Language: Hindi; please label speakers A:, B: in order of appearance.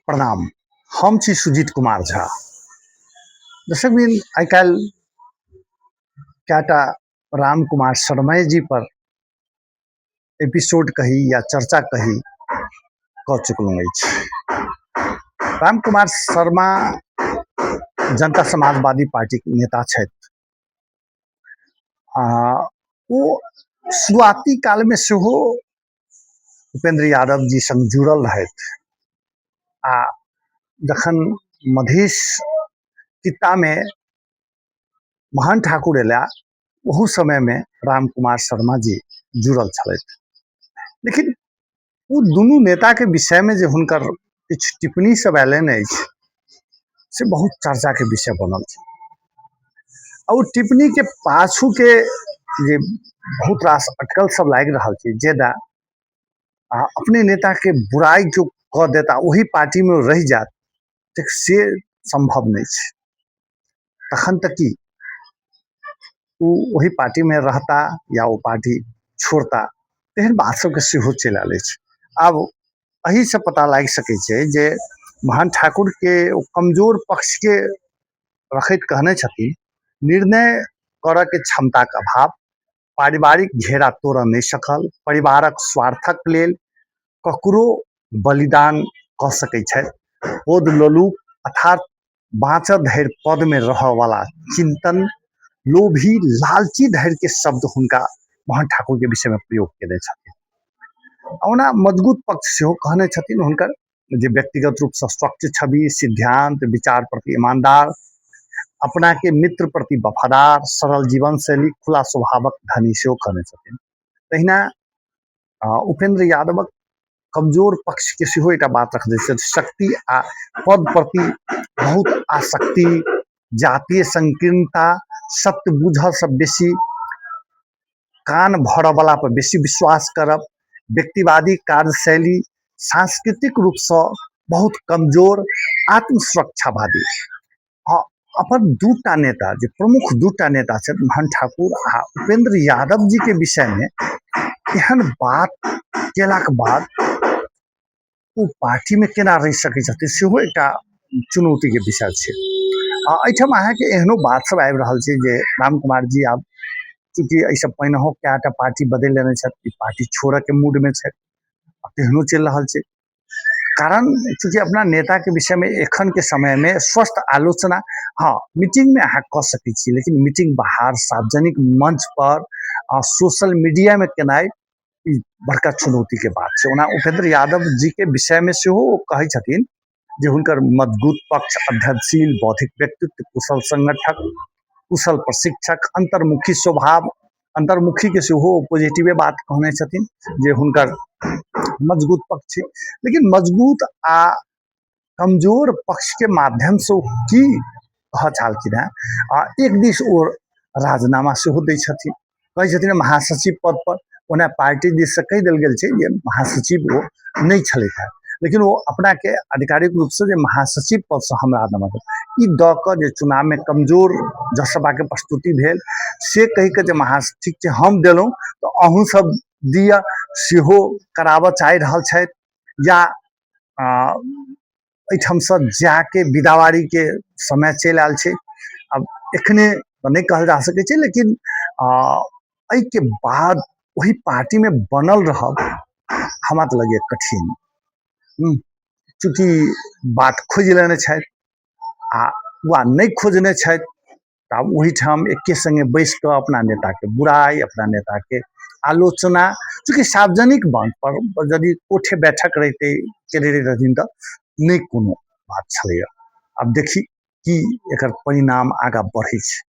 A: प्रणाम। हम छी सुजीत कुमार झा। दर्शक बिन आई काल क्या राम कुमार शर्मा जी पर एपिसोड कही या चर्चा कही कह चुकलूँ। राम कुमार शर्मा जनता समाजवादी पार्टी के नेता छथि। वो शुरुआती काल में सेहो उपेंद्र यादव जी संग जुड़ल रहथि। आ जखन मधेश कित्ता में महान ठाकुर एला वहू समय में राम कुमार शर्मा जी जुड़ल छलथि। लेकिन वो दुनू नेता के विषय में जो हुनकर किछु टिप्पणी सब आयलनि अछि से बहुत चर्चा के विषय बनल छै। और टिप्पणी के पाछू के जे बहुत रास अटकल सब लाग रहा छै जेदा अपने नेता के बुराई जो कह देता वही पार्टी में रह जात से संभव नहीं है। तखन तक कि वही पार्टी में रहता या वो पार्टी छोड़ता एहन बात सबके सेहो चलि आयल अछि। आब अही से पता लग सकै छै जे महान ठाकुर के कमजोर पक्ष के रखैत कहने छथिन निर्णय करऽ के क्षमता के अभाव, पारिवारिक घेरा तोड़ नहीं सकल, परिवारक स्वार्थक लेल ककरो बलिदान कह सकै छै, पद लोलुप अर्थात बाँचऽ धरि पद में रह वाला चिंतन, लोभी लालची धैर्य के शब्द हुनका महान ठाकुर के विषय में प्रयोग केने छथिन। ओना मजबूत पक्ष सेहो कहने छथिन हुनकर जे व्यक्तिगत रूप से स्वच्छ छवि, सिद्धांत विचार प्रति ईमानदार, अपना के मित्र प्रति वफादार, सरल जीवन शैली, खुला स्वभावक धनी सेहो कहने छथिन। तहिना उपेंद्र यादवक कमजोर पक्ष के सेहो एकटा बात रख दै छै, शक्ति आ पद प्रति बहुत आसक्ति, जातीय संकीर्णता, सत्य बुझल से बेसी कान भरऽ वाला पर बेसी विश्वास करब, व्यक्तिवादी कार्यशैली, सांस्कृतिक रूप से बहुत कमजोर, आत्मसुरक्षावादी। अपन दूटा नेता जो प्रमुख दूटा नेता छथि महान ठाकुर आ उपेंद्र यादव जी के विषय में एहन बात केलाक बाद वो पार्टी में केना रह सकै छथिन सेहो एकटा चुनौती के विषय छै। एहिठाम अहाँके एहनो बात सब आबि रहल छै जे राम कुमार जी आब चूँकि एहिसँ पहिनहो कएटा पार्टी बदलि लेने छथि, पार्टी छोड़ऽ के मूड में छथि, तेहनो चलि रहल छै। कारण चूँकि अपना नेता के विषय में एखन के समय में स्वस्थ आलोचना मीटिंग में अहाँ कह सकै छी, लेकिन मीटिंग बाहर सार्वजनिक मंच पर सोशल मीडिया में केनाइ बड़का चुनौती के बात छै। ओना उपेंद्र यादव जी के विषय में सेहो कहै छथिन जे हुनकर मजबूत पक्ष अध्ययनशील, बौद्धिक व्यक्तित्व, कुशल संगठक, कुशल प्रशिक्षक, अंतर्मुखी स्वभाव, अंतर्मुखी के सेहो पॉजिटिव बात कहने छथिन जे हुनकर मजबूत पक्ष छै। लेकिन मजबूत आ कमजोर पक्ष के माध्यम से की कह चाहलखिन हैं, एक दिस ओ राजीनामा सेहो दै छथिन, कहै छथिन महासचिव पद पर, ओना पार्टी दिस से कहि देल गेल छै जे महासचिव वो नहीं छलथि हैं, लेकिन वो अपना के आधिकारिक रूप से जे महासचिव पद से हम राजीनामा ई द क जे चुनाव में कमजोर जसपा के प्रस्तुति भेल से कहि के जे ठीक छै हम देलहुँ तो अहूँ सब दिया सेहो कराबऽ चाहि रहल छथि या एहिठाम से जाके विदावारी के समय चलि आयल छै। अब एखने तो नहीं कहल जा सकै छै, लेकिन एहि के बाद वही पार्टी में बनल रहब हमरा तो लगे कठिन, चूँकि बात खोज लेने छथि आ वा नहीं खोजने छथि तब वही ठाम एके संगे बैस कर अपना नेता के बुराई, अपना नेता के आलोचना, चूँकि सार्वजनिक मंच पर यदि कोठे बैठक रहते केने रहथिन तो नहीं कोनो बात छलैया। अब देखी कि एकर परिणाम आगा बढ़ै छै।